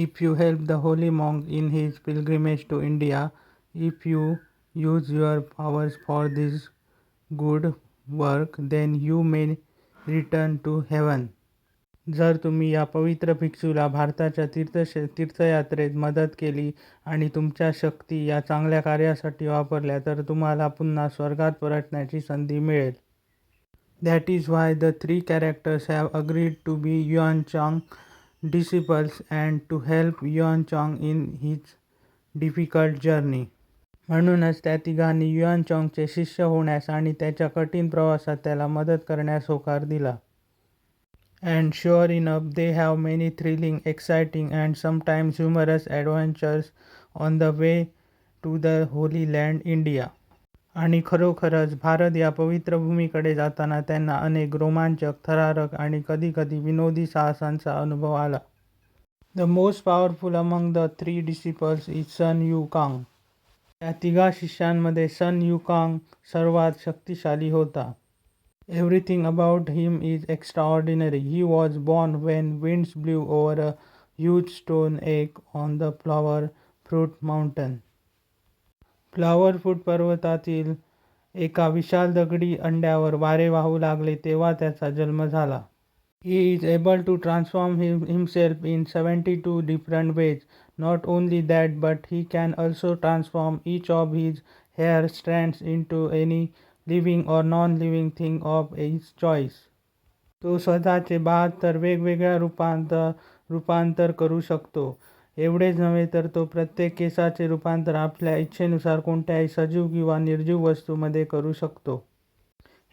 If you help the holy monk in his pilgrimage to India, if you use your powers for this good work, then you may return to heaven. जर तुम्ही या पवित्र भिक्षूला भारताच्या तीर्थयात्रेत मदत केली आणि तुमच्या शक्ती या चांगल्या कार्यासाठी वापरल्या तर तुम्हाला पुन्हा स्वर्गात परतण्याची संधी मिळेल. That is why the three characters have agreed to be Yuan Chang disciples and to help Yuan Chang in his difficult journey. म्हणूनच त्या तिघांनी युआन चॉंगचे शिष्य होण्यास आणि त्याच्या कठीण प्रवासात त्याला मदत करण्यास होकार दिला. And sure enough, they have many thrilling, exciting and sometimes humorous adventures on the way to the holy land India. आणि खरोखरच भारत या पवित्र भूमीकडे जाताना त्यांना अनेक रोमांचक, थरारक आणि कधीकधी विनोदी साहसांचा अनुभव आला. The most powerful among the three disciples is Sun Yukang. त्या तिघा शिष्यांमध्ये सन युकांग सर्वात शक्तिशाली होता. Everything about him is extraordinary. He was born when winds blew over a huge stone egg on the Flower Fruit Mountain. Flower Fruit पर्वतातील एका विशाल दगडी अंड्यावर वारे वाहू लागले तेव्हा त्याचा जन्म झाला. He is able to transform himself in 72 different ways. Not only that, but he can also transform each of his hair strands into any living or non-living thing of his choice. तो स्वतःचे 72 वेगवेगळ्या रूपांतर करू शकतो. एवढेच नव्हे तर तो प्रत्येक केसाचे रूपांतर आपल्या इच्छेनुसार कोणत्याही सजीव किंवा निर्जीव वस्तूमध्ये करू शकतो.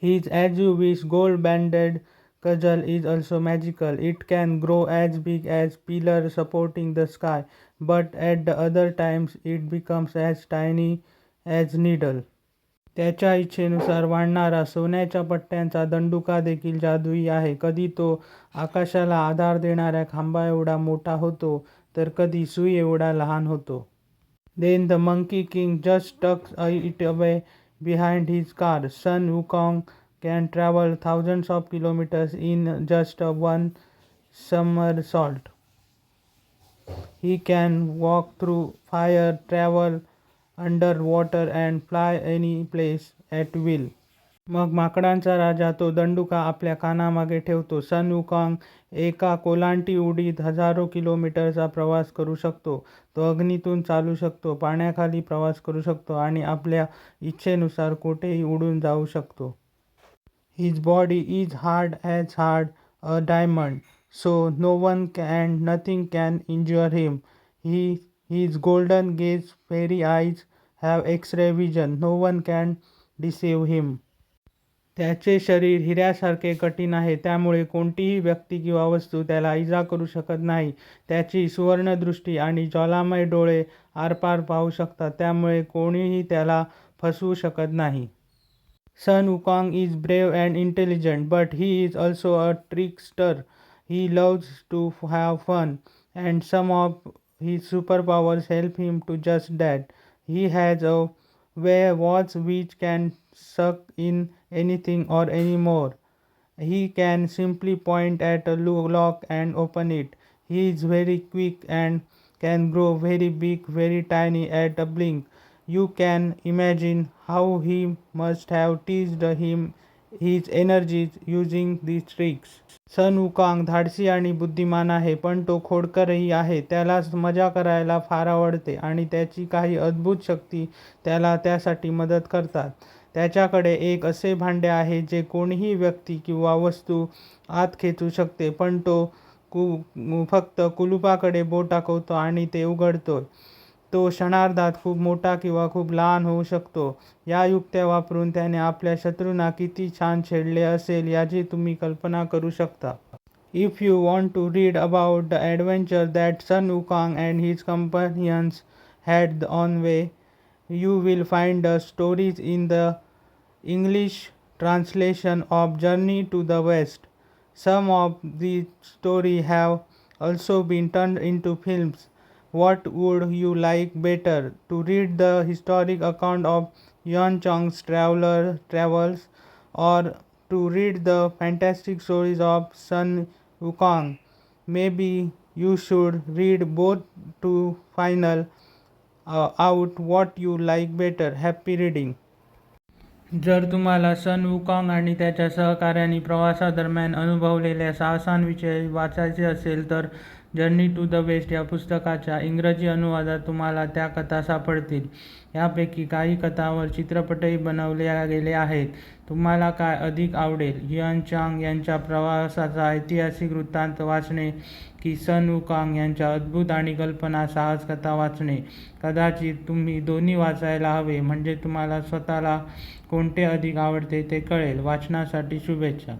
His as you wish gold-banded cudgel is also magical. It can grow as big as pillar supporting the sky, but at the other times it becomes as tiny as needle. त्याच्या इच्छेनुसार वाढणारा सोन्याच्या पट्ट्यांचा दंडुका देखील जादुई आहे. कधी तो आकाशाला आधार देणाऱ्या खांबा एवढा मोठा होतो तर कधी सुई एवढा लहान होतो. Then the Monkey King just tucks it away behind his car. Sun Wukong can travel thousands of kilometers in just one somersault. He can walk through fire, travel underwater and fly any place at will. मग माकडांचा राजा तो दंडुका आपल्या कानामागे ठेवतो. सन वुकांग एका कोलांटी उडीत हजारो किलोमीटरचा प्रवास करू शकतो. तो अग्नीतून चालू शकतो, पाण्याखाली प्रवास करू शकतो आणि आपल्या इच्छेनुसार कुठेही उडून जाऊ शकतो. His body is hard as a diamond, so no one and nothing can injure him. His golden gaze, fairy eyes have X-ray vision. No one can deceive him. त्याचे शरीर हिऱ्यासारखे कठीण आहे, त्यामुळे कोणतीही व्यक्ती किंवा वस्तू त्याला इजा करू शकत नाही. त्याची सुवर्णदृष्टी आणि ज्वालामय डोळे आरपार पाहू शकतात, त्यामुळे कोणीही त्याला फसवू शकत नाही. Sun Wukong is brave and intelligent, but he is also a trickster. He loves to have fun, and some of his superpowers help him to just that. He has a watch which can suck in anything or any more. He can simply point at a lock and open it. He is very quick and can grow very big, very tiny at a blink. You can imagine how he must have teased his energies using these tricks. सन वुकांग धाडसी आणि बुद्धिमान आहे, पण तो खोडकरही आहे. त्याला मजा करायला फार आवडते आणि त्याची काही अद्भुत शक्ती त्याला त्यासाठी मदत करतात. त्याच्याकडे एक असे भांडे आहे जे कोणीही व्यक्ती किंवा वस्तू आत खेचू शकते, पण तो फक्त कुलुपाकडे बोट टाकवतो आणि ते उघडतो. तो क्षणार्धात खूप मोठा किंवा खूप लहान होऊ शकतो. या युक्त्या वापरून त्याने आपल्या शत्रूंना किती छान छेडले असेल याची तुम्ही कल्पना करू शकता. If you want to read about the adventure that Sun Wukong and his companions had on way, you will find the stories in the English translation of Journey to the West. Some of these stories have also been turned into films. What would you like better, to read the historic account of Yuan Chang's travels, or to read the fantastic stories of Sun Wukong? Maybe You should read both to final out what you like better. Happy reading. जर तुम्हाला सन वुकॉंग आणि त्याच्या सहकाऱ्यांनी प्रवासादरम्यान अनुभवलेल्या साहसांविषयी वाचायचे असेल तर जर्नी टू द वेस्ट या पुस्तकाच्या इंग्रजी अनुवादात तुम्हाला त्या कथा सापडतील. यापैकी काही कथांवर चित्रपटही बनवले गेले आहेत. तुम्हाला काय अधिक आवडेल, हियन चांग यांच्या प्रवासाचा ऐतिहासिक वृत्तांत वाचणे की सन वुकॉंग यांच्या अद्भुत आणि कल्पना साहस कथा वाचणे? कदाचित तुम्ही दोन्ही वाचायला हवे, म्हणजे तुम्हाला स्वतःला कोणते अधिक आवडते ते कळेल. वाचनासाठी शुभेच्छा.